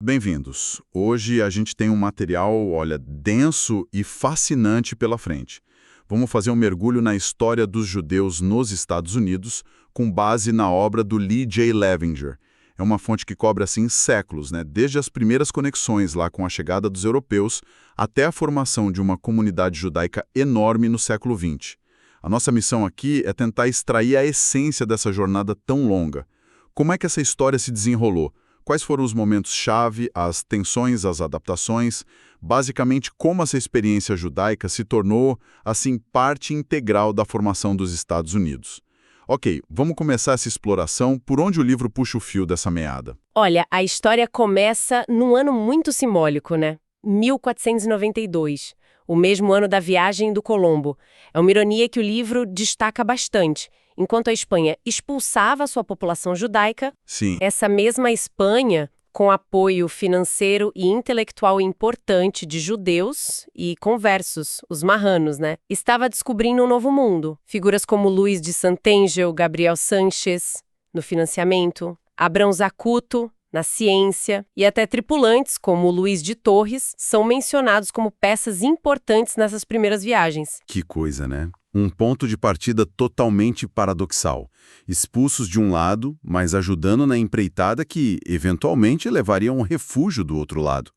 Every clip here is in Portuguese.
Bem-vindos. Hoje a gente tem um material, olha, denso e fascinante pela frente. Vamos fazer um mergulho na história dos judeus nos Estados Unidos, com base na obra do Lee J. Levinger. É uma fonte que cobre, assim, séculos, né? Desde as primeiras conexões lá com a chegada dos europeus até a formação de uma comunidade judaica enorme no século XX. A nossa missão aqui é tentar extrair a essência dessa jornada tão longa. Como é que essa história se desenrolou? Quais foram os momentos-chave, as tensões, as adaptações? Basicamente, como essa experiência judaica se tornou, assim, parte integral da formação dos Estados Unidos. Ok, vamos começar essa exploração por onde o livro puxa o fio dessa meada. Olha, a história começa num ano muito simbólico, né? 1492, o mesmo ano da viagem do Colombo. É uma ironia que o livro destaca bastante. Enquanto a Espanha expulsava sua população judaica, Sim. essa mesma Espanha, com apoio financeiro e intelectual importante de judeus e conversos, os marranos, né, estava descobrindo um novo mundo. Figuras como Luís de Sant'Angelo, Gabriel Sánchez, no financiamento, Abrão Zacuto, na ciência, e até tripulantes como Luís de Torres são mencionados como peças importantes nessas primeiras viagens. Que coisa, né? Um ponto de partida totalmente paradoxal. Expulsos de um lado, mas ajudando na empreitada que, eventualmente, levaria a um refúgio do outro lado.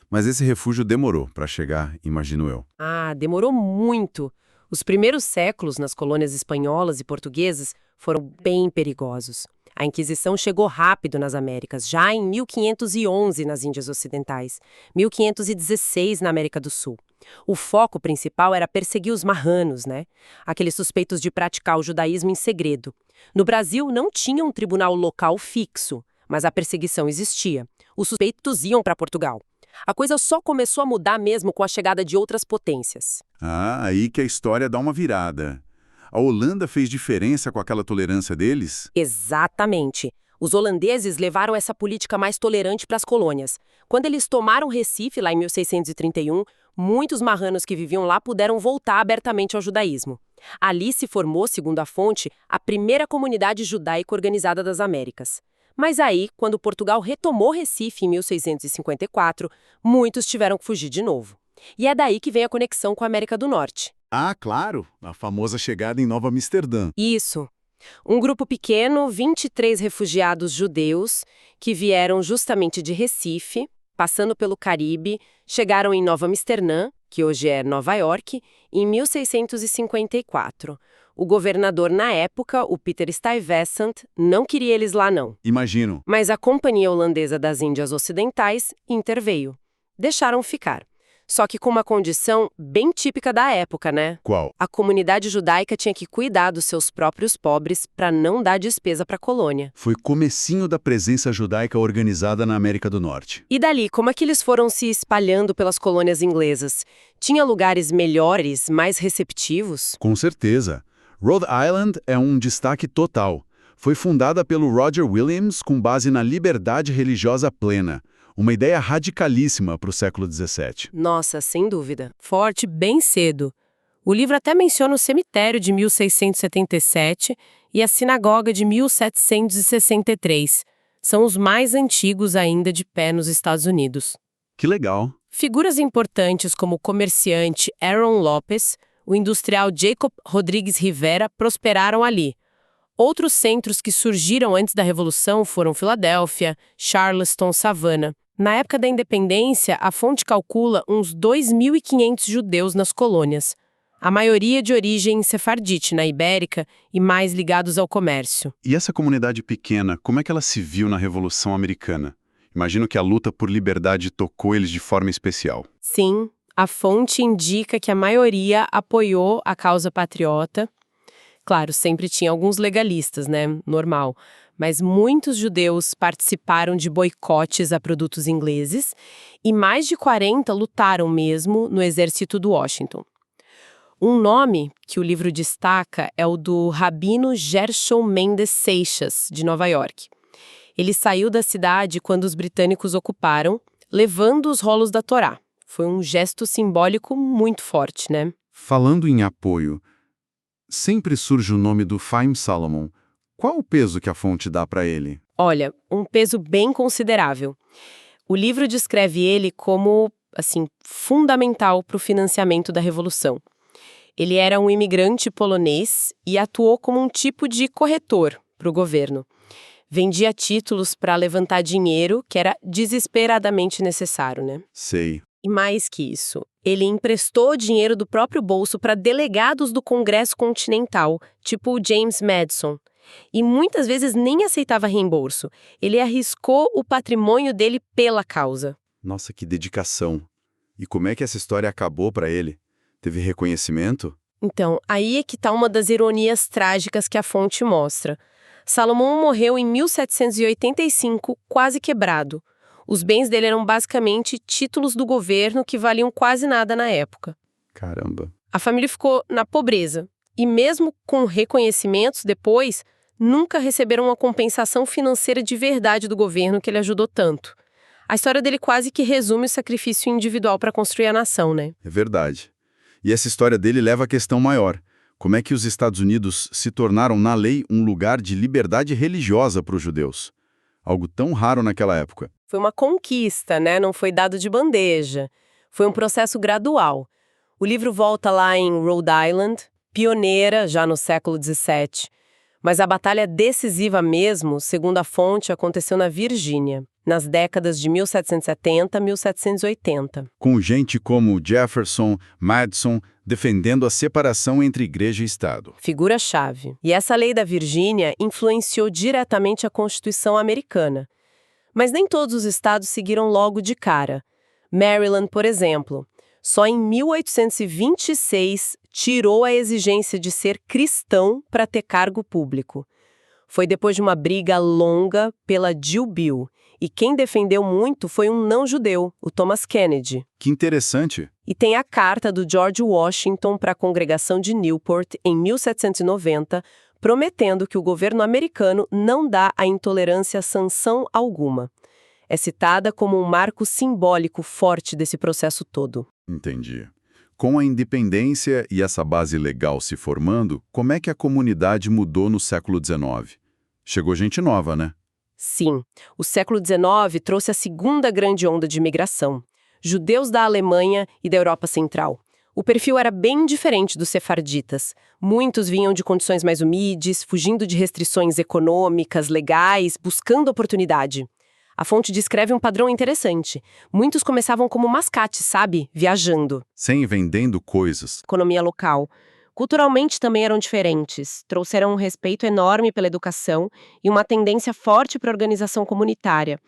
Mas esse refúgio demorou para chegar, imagino eu. Ah, demorou muito. Os primeiros séculos nas colônias espanholas e portuguesas foram bem perigosos. A Inquisição chegou rápido nas Américas, já em 1511 nas Índias Ocidentais, 1516 na América do Sul. O foco principal era perseguir os marranos, né? Aqueles suspeitos de praticar o judaísmo em segredo. No Brasil, não tinha um tribunal local fixo, mas a perseguição existia. Os suspeitos iam para Portugal. A coisa só começou a mudar mesmo com a chegada de outras potências. Ah, aí que a história dá uma virada. A Holanda fez diferença com aquela tolerância deles? Exatamente. Os holandeses levaram essa política mais tolerante para as colônias. Quando eles tomaram Recife, lá em 1631, muitos marranos que viviam lá puderam voltar abertamente ao judaísmo. Ali se formou, segundo a fonte, a primeira comunidade judaica organizada das Américas. Mas aí, quando Portugal retomou Recife em 1654, muitos tiveram que fugir de novo. E é daí que vem a conexão com a América do Norte. Ah, claro, a famosa chegada em Nova Amsterdã. Isso. Um grupo pequeno, 23 refugiados judeus, que vieram justamente de Recife, passando pelo Caribe, chegaram em Nova Amsterdã, que hoje é Nova York, em 1654. O governador na época, o Peter Stuyvesant, não queria eles lá não. Imagino. Mas a Companhia Holandesa das Índias Ocidentais interveio. Deixaram ficar. Só que com uma condição bem típica da época, né? Qual? A comunidade judaica tinha que cuidar dos seus próprios pobres para não dar despesa para a colônia. Foi comecinho da presença judaica organizada na América do Norte. E dali, como é que eles foram se espalhando pelas colônias inglesas? Tinha lugares melhores, mais receptivos? Com certeza. Rhode Island é um destaque total. Foi fundada pelo Roger Williams com base na liberdade religiosa plena. Uma ideia radicalíssima para o século XVII. Nossa, sem dúvida. Forte bem cedo. O livro até menciona o cemitério de 1677 e a sinagoga de 1763. São os mais antigos ainda de pé nos Estados Unidos. Que legal. Figuras importantes como o comerciante Aaron Lopes, o industrial Jacob Rodrigues Rivera prosperaram ali. Outros centros que surgiram antes da Revolução foram Filadélfia, Charleston, Savannah. Na época da independência, a fonte calcula uns 2.500 judeus nas colônias. A maioria de origem sefardite na Ibérica e mais ligados ao comércio. E essa comunidade pequena, como é que ela se viu na Revolução Americana? Imagino que a luta por liberdade tocou eles de forma especial. Sim, a fonte indica que a maioria apoiou a causa patriota. Claro, sempre tinha alguns legalistas, né? Normal. Mas muitos judeus participaram de boicotes a produtos ingleses e mais de 40 lutaram mesmo no exército do Washington. Um nome que o livro destaca é o do rabino Gershom Mendes Seixas, de Nova York. Ele saiu da cidade quando os britânicos ocuparam, levando os rolos da Torá. Foi um gesto simbólico muito forte, né? Falando em apoio, sempre surge o nome do Chaim Salomon. Qual o peso que a fonte dá para ele? Olha, um peso bem considerável. O livro descreve ele como, assim, fundamental para o financiamento da Revolução. Ele era um imigrante polonês e atuou como um tipo de corretor para o governo. Vendia títulos para levantar dinheiro, que era desesperadamente necessário, né? Sei. E mais que isso, ele emprestou dinheiro do próprio bolso para delegados do Congresso Continental, tipo o James Madison. E muitas vezes nem aceitava reembolso. Ele arriscou o patrimônio dele pela causa. Nossa, que dedicação. E como é que essa história acabou para ele? Teve reconhecimento? Então, aí é que está uma das ironias trágicas que a fonte mostra. Salomão morreu em 1785, quase quebrado. Os bens dele eram basicamente títulos do governo que valiam quase nada na época. Caramba. A família ficou na pobreza. E mesmo com reconhecimentos depois, nunca receberam uma compensação financeira de verdade do governo que ele ajudou tanto. A história dele quase que resume o sacrifício individual para construir a nação, né? É verdade. E essa história dele leva à questão maior. Como é que os Estados Unidos se tornaram, na lei, um lugar de liberdade religiosa para os judeus? Algo tão raro naquela época. Foi uma conquista, né? Não foi dado de bandeja. Foi um processo gradual. O livro volta lá em Rhode Island, pioneira já no século XVII. Mas a batalha decisiva mesmo, segundo a fonte, aconteceu na Virgínia, nas décadas de 1770 a 1780. Com gente como Jefferson, Madison, defendendo a separação entre igreja e Estado. Figura-chave. E essa lei da Virgínia influenciou diretamente a Constituição americana. Mas nem todos os estados seguiram logo de cara. Maryland, por exemplo, só em 1826 tirou a exigência de ser cristão para ter cargo público. Foi depois de uma briga longa pela Jill Bill, e quem defendeu muito foi um não-judeu, o Thomas Kennedy. Que interessante. E tem a carta do George Washington para a congregação de Newport, em 1790, prometendo que o governo americano não dá à intolerância sanção alguma. É citada como um marco simbólico forte desse processo todo. Entendi. Com a independência e essa base legal se formando, como é que a comunidade mudou no século XIX? Chegou gente nova, né? Sim, o século XIX trouxe a segunda grande onda de imigração. Judeus da Alemanha e da Europa Central. O perfil era bem diferente dos sefarditas. Muitos vinham de condições mais humildes, fugindo de restrições econômicas, legais, buscando oportunidade. A fonte descreve um padrão interessante. Muitos começavam como mascates, sabe? Viajando. Sem vendendo coisas. Economia local. Culturalmente também eram diferentes. Trouxeram um respeito enorme pela educação e uma tendência forte para a organização comunitária.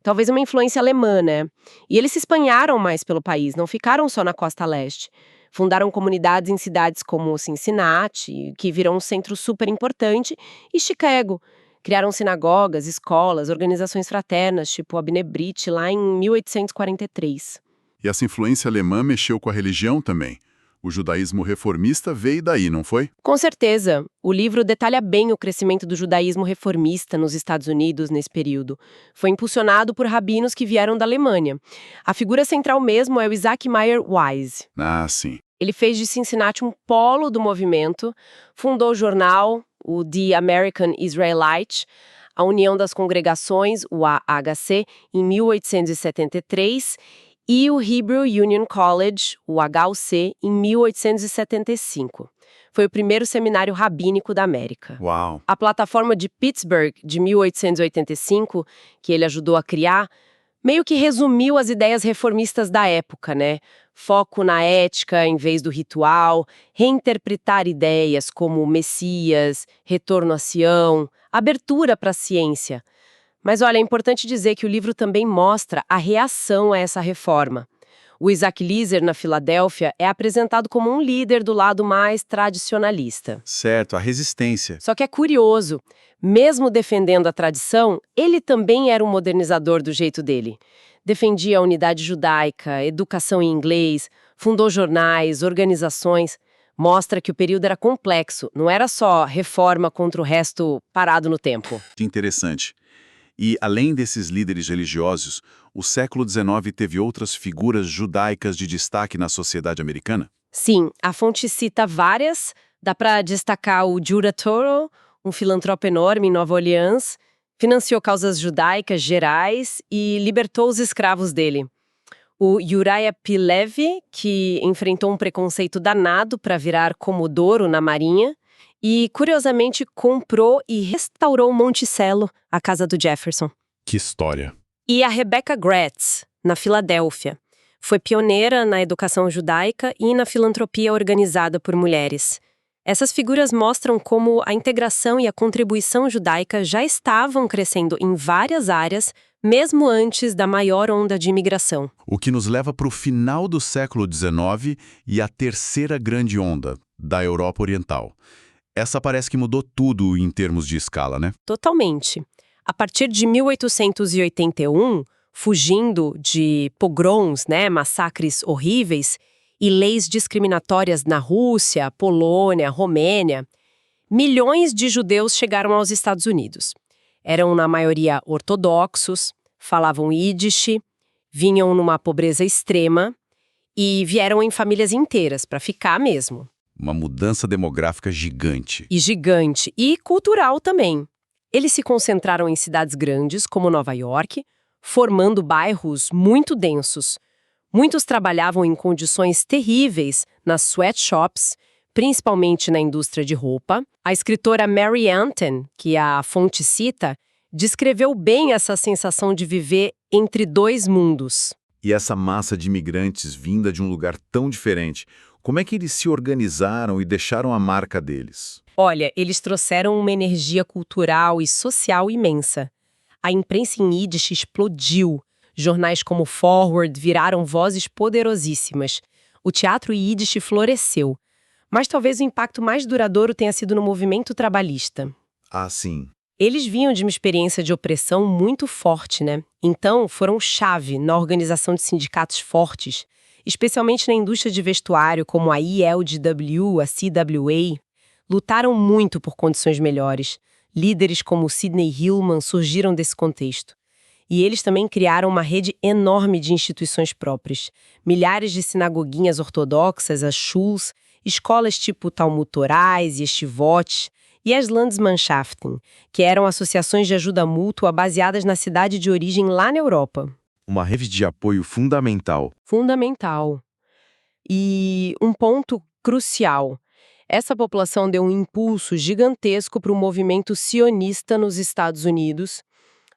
Talvez uma influência alemã, né? E eles se espanharam mais pelo país, não ficaram só na costa leste. Fundaram comunidades em cidades como Cincinnati, que virou um centro super importante, e Chicago. Criaram sinagogas, escolas, organizações fraternas, tipo a Bnei Brit, lá em 1843. E essa influência alemã mexeu com a religião também. O judaísmo reformista veio daí, não foi? Com certeza. O livro detalha bem o crescimento do judaísmo reformista nos Estados Unidos nesse período. Foi impulsionado por rabinos que vieram da Alemanha. A figura central mesmo é o Isaac Mayer Wise. Ah, sim. Ele fez de Cincinnati um polo do movimento, fundou o jornal, o The American Israelite, a União das Congregações, o AHC, em 1873, e o Hebrew Union College, o HUC, em 1875. Foi o primeiro seminário rabínico da América. Uau! A plataforma de Pittsburgh, de 1885, que ele ajudou a criar, meio que resumiu as ideias reformistas da época, né? Foco na ética em vez do ritual, reinterpretar ideias como Messias, retorno a Sião, abertura para a ciência. Mas olha, é importante dizer que o livro também mostra a reação a essa reforma. O Isaac Lizer, na Filadélfia, é apresentado como um líder do lado mais tradicionalista. Certo, a resistência. Só que é curioso, mesmo defendendo a tradição, ele também era um modernizador do jeito dele. Defendia a unidade judaica, educação em inglês, fundou jornais, organizações. Mostra que o período era complexo, não era só reforma contra o resto parado no tempo. Que interessante. E, além desses líderes religiosos, o século XIX teve outras figuras judaicas de destaque na sociedade americana? Sim, a fonte cita várias. Dá para destacar o Judah Touro, um filantropo enorme em Nova Orleans. Financiou causas judaicas gerais e libertou os escravos dele. O Uriah P. Levy, que enfrentou um preconceito danado para virar comodouro na Marinha, e, curiosamente, comprou e restaurou Monticello, a casa do Jefferson. Que história. E a Rebecca Gratz, na Filadélfia. Foi pioneira na educação judaica e na filantropia organizada por mulheres. Essas figuras mostram como a integração e a contribuição judaica já estavam crescendo em várias áreas, mesmo antes da maior onda de imigração. O que nos leva para o final do século XIX e a terceira grande onda, da Europa Oriental. Essa parece que mudou tudo em termos de escala, né? Totalmente. A partir de 1881, fugindo de pogroms, massacres horríveis, e leis discriminatórias na Rússia, Polônia, Romênia, milhões de judeus chegaram aos Estados Unidos. Eram, na maioria, ortodoxos, falavam Yiddish, vinham numa pobreza extrema e vieram em famílias inteiras, para ficar mesmo. Uma mudança demográfica gigante. E cultural também. Eles se concentraram em cidades grandes, como Nova York, formando bairros muito densos. Muitos trabalhavam em condições terríveis nas sweatshops, principalmente na indústria de roupa. A escritora Mary Antin, que a fonte cita, descreveu bem essa sensação de viver entre dois mundos. E essa massa de imigrantes vinda de um lugar tão diferente, como é que eles se organizaram e deixaram a marca deles? Olha, eles trouxeram uma energia cultural e social imensa. A imprensa em Yiddish explodiu. Jornais como Forward viraram vozes poderosíssimas. O teatro Yiddish floresceu. Mas talvez o impacto mais duradouro tenha sido no movimento trabalhista. Ah, sim. Eles vinham de uma experiência de opressão muito forte, Então, foram chave na organização de sindicatos fortes, especialmente na indústria de vestuário, como a ILGW, a CWA. Lutaram muito por condições melhores. Líderes como Sidney Hillman surgiram desse contexto. E eles também criaram uma rede enorme de instituições próprias. Milhares de sinagoguinhas ortodoxas, as shuls, escolas tipo Talmud Torah e Yeshivot, e as Landsmannschaften, que eram associações de ajuda mútua baseadas na cidade de origem lá na Europa. Uma rede de apoio fundamental. Fundamental. E um ponto crucial. Essa população deu um impulso gigantesco para o movimento sionista nos Estados Unidos.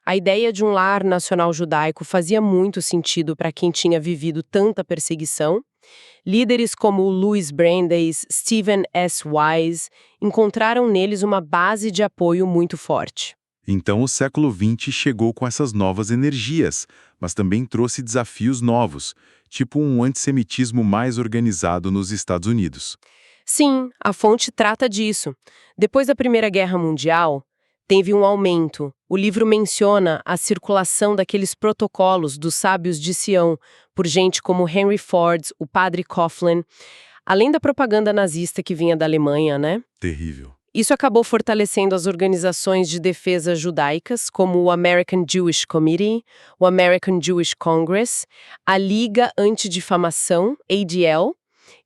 A ideia de um lar nacional judaico fazia muito sentido para quem tinha vivido tanta perseguição. Líderes como Louis Brandeis, Stephen S. Wise encontraram neles uma base de apoio muito forte. Então o século XX chegou com essas novas energias, mas também trouxe desafios novos, tipo um antissemitismo mais organizado nos Estados Unidos. Sim, a fonte trata disso. Depois da Primeira Guerra Mundial, teve um aumento. O livro menciona a circulação daqueles protocolos dos sábios de Sião, por gente como Henry Ford, o padre Coughlin, além da propaganda nazista que vinha da Alemanha, Terrível. Isso acabou fortalecendo as organizações de defesa judaicas, como o American Jewish Committee, o American Jewish Congress, a Liga Antidifamação, ADL,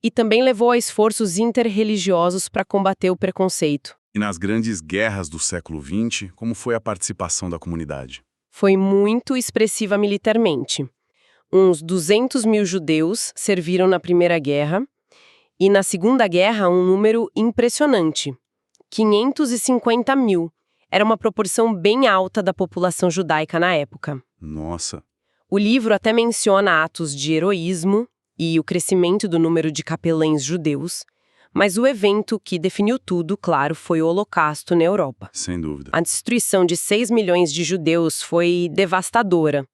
e também levou a esforços interreligiosos para combater o preconceito. E nas grandes guerras do século XX, como foi a participação da comunidade? Foi muito expressiva militarmente. Uns 200 mil judeus serviram na Primeira Guerra e na Segunda Guerra um número impressionante, 550 mil. Era uma proporção bem alta da população judaica na época. Nossa! O livro até menciona atos de heroísmo e o crescimento do número de capelães judeus, mas o evento que definiu tudo, claro, foi o Holocausto na Europa. Sem dúvida. A destruição de 6 milhões de judeus foi devastadora,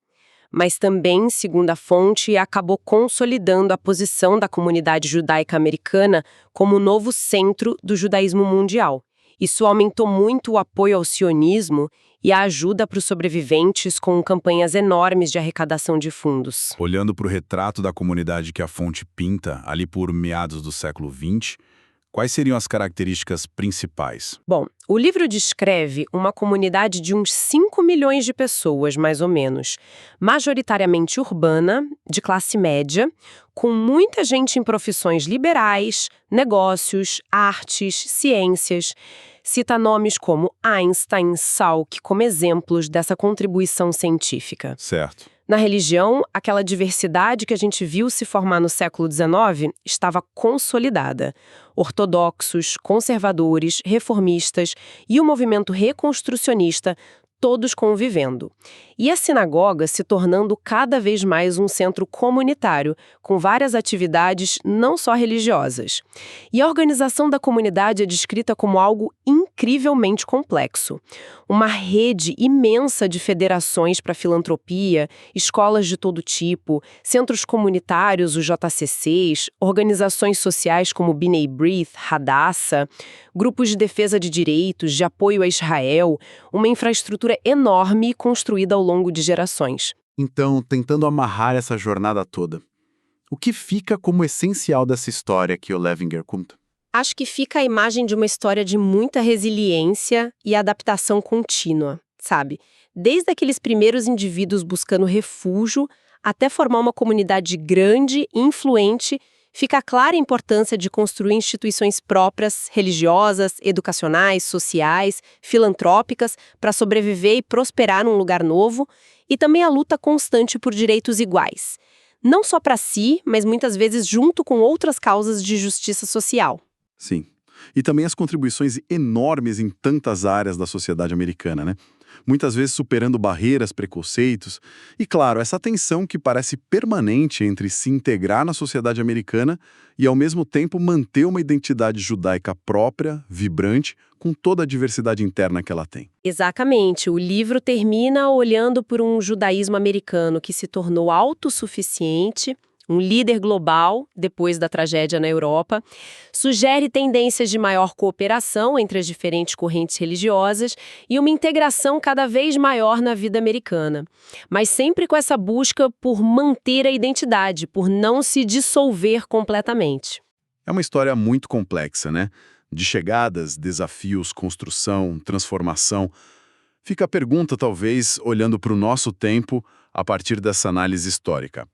mas também, segundo a fonte, acabou consolidando a posição da comunidade judaica americana como o novo centro do judaísmo mundial. Isso aumentou muito o apoio ao sionismo e a ajuda para os sobreviventes com campanhas enormes de arrecadação de fundos. Olhando para o retrato da comunidade que a fonte pinta, ali por meados do século XX, quais seriam as características principais? Bom, o livro descreve uma comunidade de uns 5 milhões de pessoas, mais ou menos, majoritariamente urbana, de classe média, com muita gente em profissões liberais, negócios, artes, ciências, cita nomes como Einstein, Salk como exemplos dessa contribuição científica. Certo. Na religião, aquela diversidade que a gente viu se formar no século XIX estava consolidada. Ortodoxos, conservadores, reformistas e o movimento reconstrucionista, todos convivendo. E a sinagoga se tornando cada vez mais um centro comunitário, com várias atividades não só religiosas. E a organização da comunidade é descrita como algo incrivelmente complexo. Uma rede imensa de federações para filantropia, escolas de todo tipo, centros comunitários, os JCCs, organizações sociais como B'nai B'rith, Hadassah, grupos de defesa de direitos, de apoio a Israel, uma infraestrutura enorme construída ao longo de gerações. Então, tentando amarrar essa jornada toda, o que fica como essencial dessa história que o Levinger conta? Acho que fica a imagem de uma história de muita resiliência e adaptação contínua, sabe? Desde aqueles primeiros indivíduos buscando refúgio até formar uma comunidade grande e influente, fica clara a importância de construir instituições próprias, religiosas, educacionais, sociais, filantrópicas, para sobreviver e prosperar num lugar novo, e também a luta constante por direitos iguais. Não só para si, mas muitas vezes junto com outras causas de justiça social. Sim. E também as contribuições enormes em tantas áreas da sociedade americana, né? Muitas vezes superando barreiras, preconceitos. E, claro, essa tensão que parece permanente entre se integrar na sociedade americana e, ao mesmo tempo, manter uma identidade judaica própria, vibrante, com toda a diversidade interna que ela tem. Exatamente. O livro termina olhando por um judaísmo americano que se tornou autossuficiente, um líder global, depois da tragédia na Europa, sugere tendências de maior cooperação entre as diferentes correntes religiosas e uma integração cada vez maior na vida americana. Mas sempre com essa busca por manter a identidade, por não se dissolver completamente. É uma história muito complexa, né? De chegadas, desafios, construção, transformação. Fica a pergunta, talvez, olhando para o nosso tempo, a partir dessa análise histórica.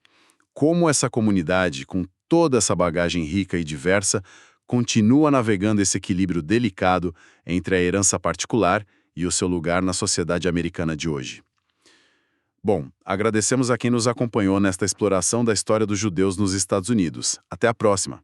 Como essa comunidade, com toda essa bagagem rica e diversa, continua navegando esse equilíbrio delicado entre a herança particular e o seu lugar na sociedade americana de hoje. Bom, agradecemos a quem nos acompanhou nesta exploração da história dos judeus nos Estados Unidos. Até a próxima!